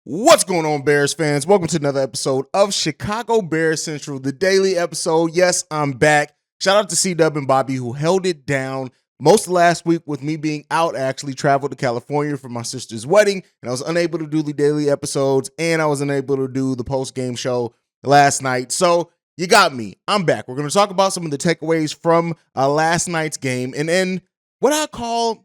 What's going on, Bears fans? Welcome to another episode of Chicago Bears Central, the daily episode. Yes, I'm back. Shout out to C-Dub and Bobby who held it down most of last week with me being out. I actually traveled to California for my sister's wedding, and I was unable to do the daily episodes, and I was unable to do the post-game show last night. So you got me. I'm back. We're going to talk about some of the takeaways from last night's game, and then what I call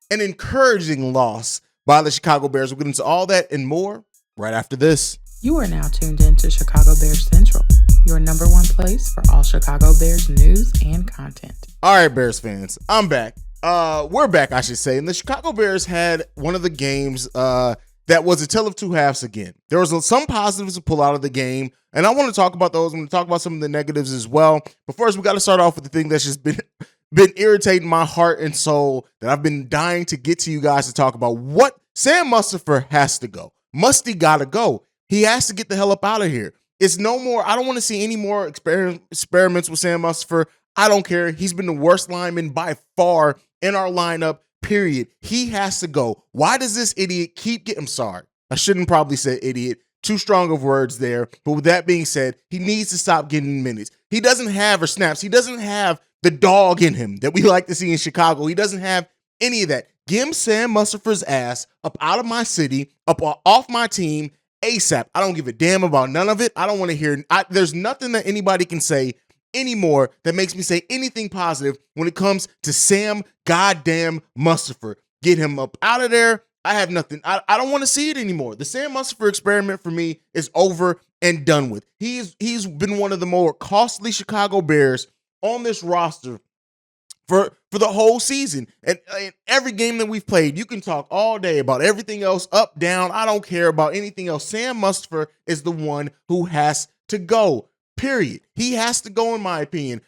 an encouraging loss by the Chicago Bears. We'll get into all that and more right after this. You are now tuned in to Chicago Bears Central, your number one place for all Chicago Bears news and content. All right, Bears fans, I'm back. We're back, I should say. And the Chicago Bears had one of the games that was a tale of two halves again. There was some positives to pull out of the game, and I want to talk about those. I'm going to talk about some of the negatives as well. But first, we got to start off with the thing that's just been irritating my heart and soul that I've been dying to get to you guys to talk about. What Sam Mustafer has to go. Musty gotta go. He has to get the hell up out of here. It's no more. I don't want to see any more experiments with Sam Mustafer. I don't care. He's been the worst lineman by far in our lineup, period. He has to go. Why does this idiot keep getting, I'm sorry, I shouldn't probably say idiot. Too strong of words there. But with that being said, he needs to stop getting minutes. He doesn't have, or snaps, he doesn't have the dog in him that we like to see in Chicago. He doesn't have any of that. Get Sam Mustafer's ass up out of my city, up off my team ASAP. I don't give a damn about none of it. I don't want to hear. There's nothing that anybody can say anymore that makes me say anything positive when it comes to Sam goddamn Mustafer. Get him up out of there. I have nothing. I don't want to see it anymore. The Sam Mustafer experiment for me is over and done with. He's been one of the more costly Chicago Bears on this roster for the whole season. And every game that we've played, you can talk all day about everything else, up, down. I don't care about anything else. Sam Mustafer is the one who has to go, period. He has to go, in my opinion.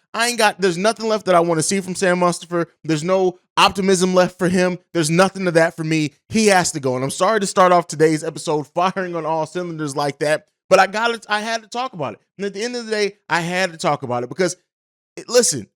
There's nothing left that I want to see from Sam Mustafer. There's no optimism left for him. There's nothing of that for me. He has to go. And I'm sorry to start off today's episode firing on all cylinders like that, but I had to talk about it. And at the end of the day, I had to talk about it because, listen,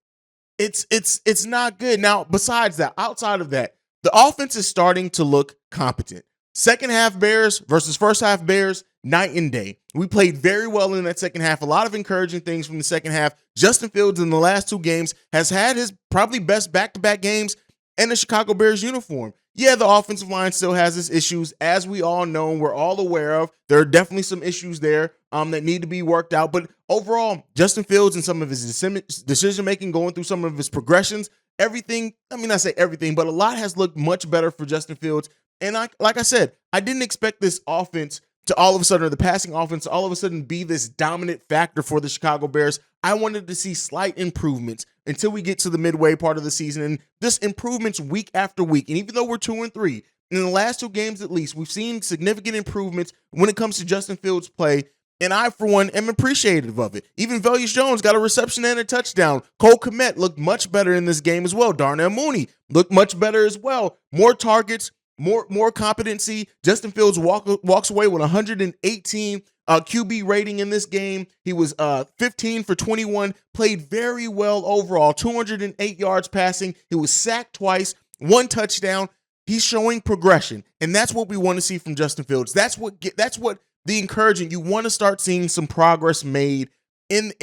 it's not good. Now, besides that, outside of that, the offense is starting to look competent. Second half Bears versus first half Bears, night and day. We played very well in that second half. A lot of encouraging things from the second half. Justin Fields in the last two games has had his probably best back-to-back games in the Chicago Bears uniform. Yeah, the offensive line still has its issues, as we all know, we're all aware of. There are definitely some issues there that need to be worked out. But overall, Justin Fields and some of his decision-making, going through some of his progressions, everything, I say everything, but a lot has looked much better for Justin Fields. And like I said, I didn't expect this offense to all of a sudden, or the passing offense to all of a sudden be this dominant factor for the Chicago Bears. I wanted to see slight improvements until we get to the midway part of the season. And this improvements week after week. And even though we're 2-3, in the last two games at least, we've seen significant improvements when it comes to Justin Fields' play. And I, for one, am appreciative of it. Even Velus Jones got a reception and a touchdown. Cole Kmet looked much better in this game as well. Darnell Mooney looked much better as well. More targets, more competency. Justin Fields walks away with 118 QB rating in this game. He was 15 for 21, played very well overall, 208 yards passing. He was sacked twice, one touchdown. He's showing progression, and that's what we want to see from Justin Fields. That's what the encouraging. You want to start seeing some progress made in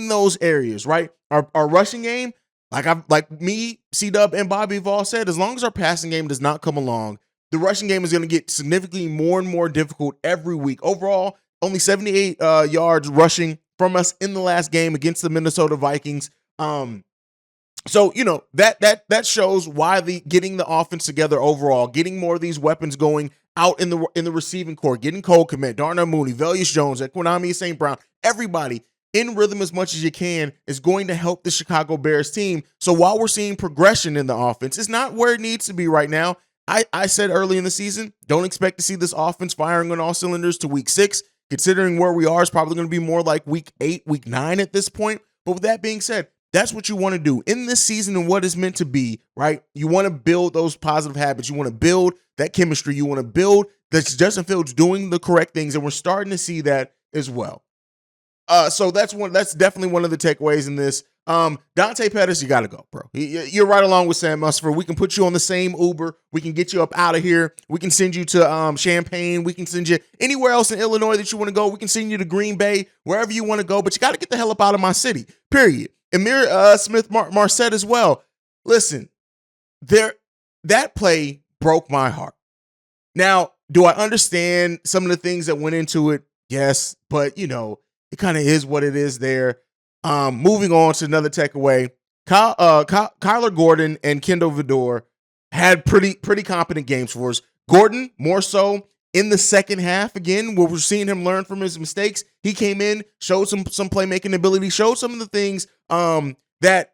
those areas, right? Our rushing game, like me, C-Dub, and Bobby have all said, as long as our passing game does not come along, the rushing game is going to get significantly more and more difficult every week. Overall, only 78 yards rushing from us in the last game against the Minnesota Vikings. So, that shows why getting the offense together overall, getting more of these weapons going out in the receiving core, getting Cole Kmet, Darnell Mooney, Velus Jones, Equinami St. Brown, everybody in rhythm as much as you can is going to help the Chicago Bears team. So while we're seeing progression in the offense, it's not where it needs to be right now. I said early in the season, don't expect to see this offense firing on all cylinders to week 6. Considering where we are, it's probably going to be more like week 8, week 9 at this point. But with that being said, that's what you want to do in this season and what it's meant to be, right? You want to build those positive habits. You want to build that chemistry. You want to build that Justin Fields doing the correct things, and we're starting to see that as well. So that's definitely one of the takeaways in this. Dante Pettis, you got to go, bro. You're right along with Sam Mustafer. We can put you on the same Uber. We can get you up out of here. We can send you to Champaign. We can send you anywhere else in Illinois that you want to go. We can send you to Green Bay, wherever you want to go. But you got to get the hell up out of my city, period. Amir Smith Marset as well. Listen, that play broke my heart. Now, do I understand some of the things that went into it? Yes, but, it kind of is what it is there. Moving on to another takeaway, Kyler Gordon and Kendall Vidor had pretty competent games for us. Gordon, more so in the second half, again, where we're seeing him learn from his mistakes. He came in, showed some playmaking ability, showed some of the things that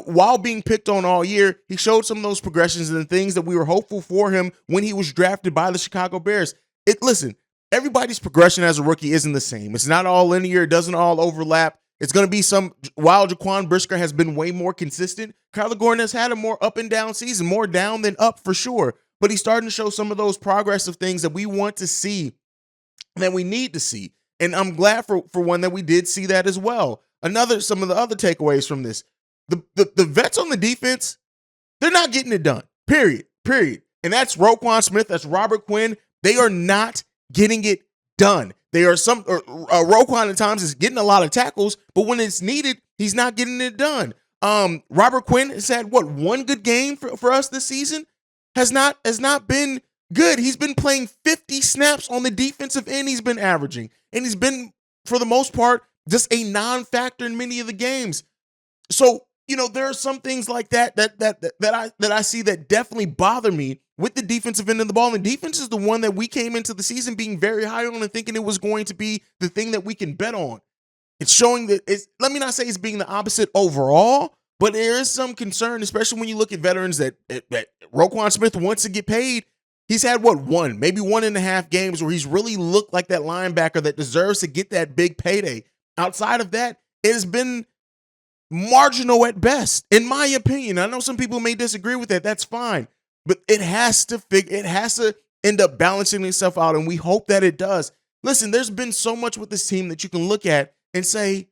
while being picked on all year, he showed some of those progressions and the things that we were hopeful for him when he was drafted by the Chicago Bears. Listen, everybody's progression as a rookie isn't the same. It's not all linear. It doesn't all overlap. It's going to be while Jaquan Brisker has been way more consistent, Kyler Gordon has had a more up and down season, more down than up for sure. But he's starting to show some of those progressive things that we want to see, that we need to see. And I'm glad for one that we did see that as well. Some of the other takeaways from this, the vets on the defense, they're not getting it done, period. And that's Roquan Smith, that's Robert Quinn. They are not getting it done. They are Roquan at times is getting a lot of tackles, but when it's needed, he's not getting it done. Robert Quinn has had one good game for us this season, has not been good. He's been playing 50 snaps on the defensive end. He's been averaging, and he's been, for the most part, just a non-factor in many of the games. So, there are some things like that I see that definitely bother me with the defensive end of the ball. And defense is the one that we came into the season being very high on and thinking it was going to be the thing that we can bet on. It's showing that let me not say it's being the opposite overall, but there is some concern, especially when you look at veterans that Roquan Smith wants to get paid. He's had maybe 1.5 games where he's really looked like that linebacker that deserves to get that big payday. Outside of that, it has been marginal at best, in my opinion. I know some people may disagree with that. That's fine. But it has to end up balancing itself out, and we hope that it does. Listen, there's been so much with this team that you can look at and say,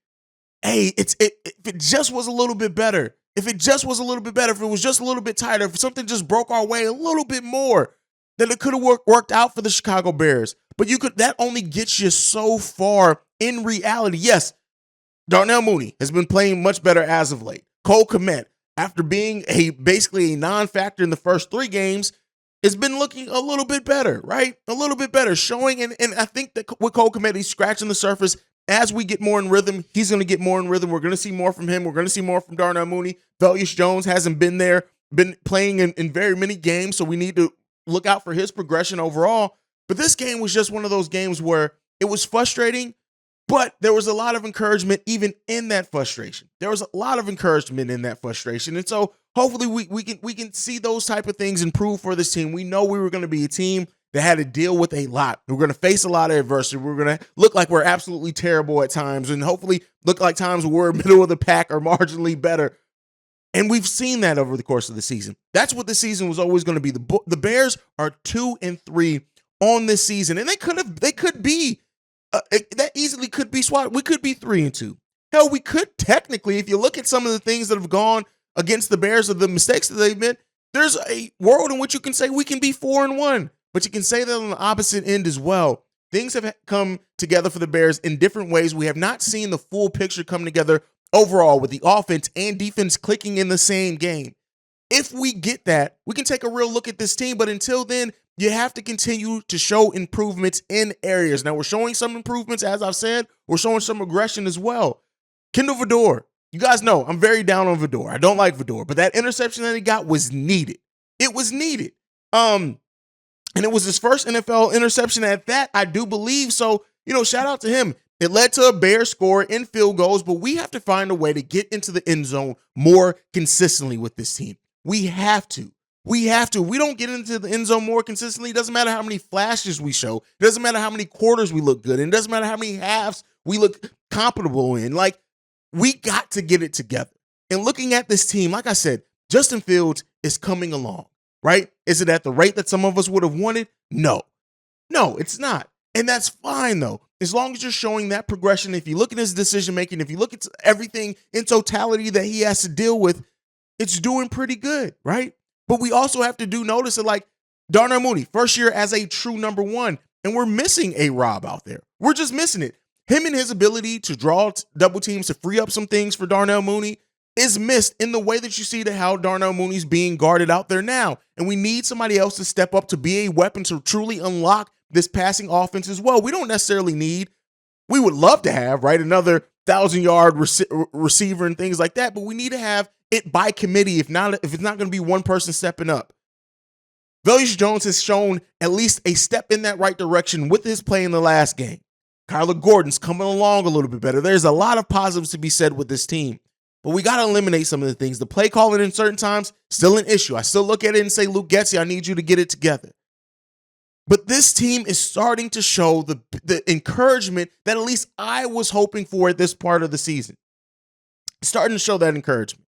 hey, if it just was a little bit better, if it was just a little bit tighter, if something just broke our way a little bit more, then it could have worked out for the Chicago Bears. But that only gets you so far in reality. Yes, Darnell Mooney has been playing much better as of late. Cole Kmet, after being basically a non-factor in the first 3 games, has been looking a little bit better, right? A little bit better, showing, and I think that with Cole Kmet, he's scratching the surface. As we get more in rhythm, he's going to get more in rhythm. We're going to see more from him. We're going to see more from Darnell Mooney. Velus Jones hasn't been there, been playing in very many games, so we need to look out for his progression overall. But this game was just one of those games where it was frustrating, but there was a lot of encouragement even in that frustration. And so hopefully we can see those type of things improve for this team. We know we were going to be a team that had to deal with a lot. We're going to face a lot of adversity. We're going to look like we're absolutely terrible at times, and hopefully look like times where we're middle of the pack or marginally better. And we've seen that over the course of the season. That's what the season was always going to be. The Bears are 2-3 on this season, and that easily could be swapped. We could be 3-2. Hell, we could technically, if you look at some of the things that have gone against the Bears or the mistakes that they've made, there's a world in which you can say we can be 4-1, but you can say that on the opposite end as well. Things have come together for the Bears in different ways. We have not seen the full picture come together overall with the offense and defense clicking in the same game. If we get that, we can take a real look at this team, but until then, you have to continue to show improvements in areas. Now, we're showing some improvements, as I've said. We're showing some aggression as well. Kendall Vidor, you guys know I'm very down on Vidor. I don't like Vidor, but that interception that he got was needed. It was needed. And it was his first NFL interception at that, I do believe. So, shout out to him. It led to a Bears score in field goals, but we have to find a way to get into the end zone more consistently with this team. We have to. We don't get into the end zone more consistently. It doesn't matter how many flashes we show. It doesn't matter how many quarters we look good in. It doesn't matter how many halves we look comfortable in. We got to get it together. And looking at this team, like I said, Justin Fields is coming along, right? Is it at the rate that some of us would have wanted? No, it's not. And that's fine, though. As long as you're showing that progression, if you look at his decision making, if you look at everything in totality that he has to deal with, it's doing pretty good, right? But we also have to notice that, like, Darnell Mooney, first year as a true number one, and we're missing a Rob out there. We're just missing it. Him and his ability to draw double teams to free up some things for Darnell Mooney is missed in the way that you see how Darnell Mooney's being guarded out there now. And we need somebody else to step up to be a weapon to truly unlock this passing offense as well. We don't necessarily we would love to have, right, another 1,000-yard receiver and things like that, but we need to have it by committee if it's not going to be one person stepping up. Velus Jones has shown at least a step in that right direction with his play in the last game. Kyler Gordon's coming along a little bit better. There's a lot of positives to be said with this team, but we got to eliminate some of the things. The play calling in certain times, still an issue. I still look at it and say, Luke Getsy, I need you to get it together. But this team is starting to show the encouragement that at least I was hoping for at this part of the season. It's starting to show that encouragement.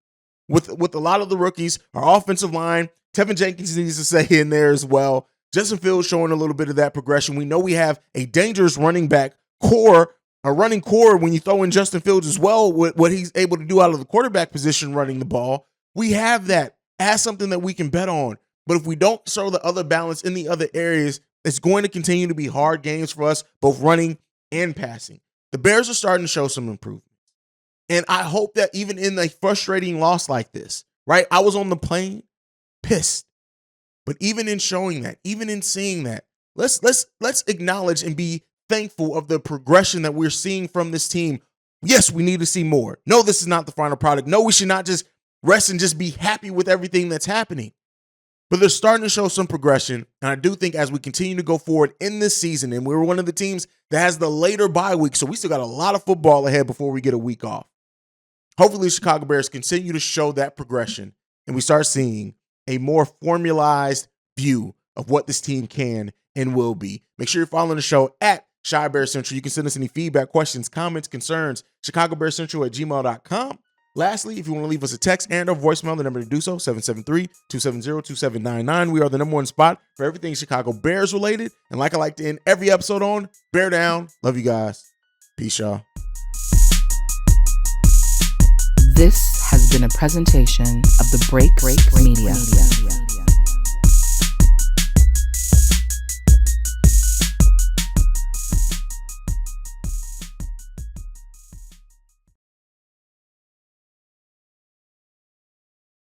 With a lot of the rookies, our offensive line, Tevin Jenkins needs to stay in there as well. Justin Fields showing a little bit of that progression. We know we have a dangerous running back core, a running core when you throw in Justin Fields as well, what he's able to do out of the quarterback position running the ball. We have that as something that we can bet on. But if we don't show the other balance in the other areas, it's going to continue to be hard games for us, both running and passing. The Bears are starting to show some improvement. And I hope that even in a frustrating loss like this, right? I was on the plane pissed. But even in showing that, even in seeing that, let's acknowledge and be thankful of the progression that we're seeing from this team. Yes, we need to see more. No, this is not the final product. No, we should not just rest and just be happy with everything that's happening. But they're starting to show some progression. And I do think as we continue to go forward in this season, and we're one of the teams that has the later bye week, so we still got a lot of football ahead before we get a week off. Hopefully the Chicago Bears continue to show that progression and we start seeing a more formalized view of what this team can and will be. Make sure you're following the show at Chi Bear Central. You can send us any feedback, questions, comments, concerns, ChicagoBearCentral@gmail.com. Lastly, if you want to leave us a text and or voicemail, the number to do so, 773-270-2799. We are the number one spot for everything Chicago Bears related. And like I like to end every episode on, bear down. Love you guys. Peace, y'all. This has been a presentation of the Break Media.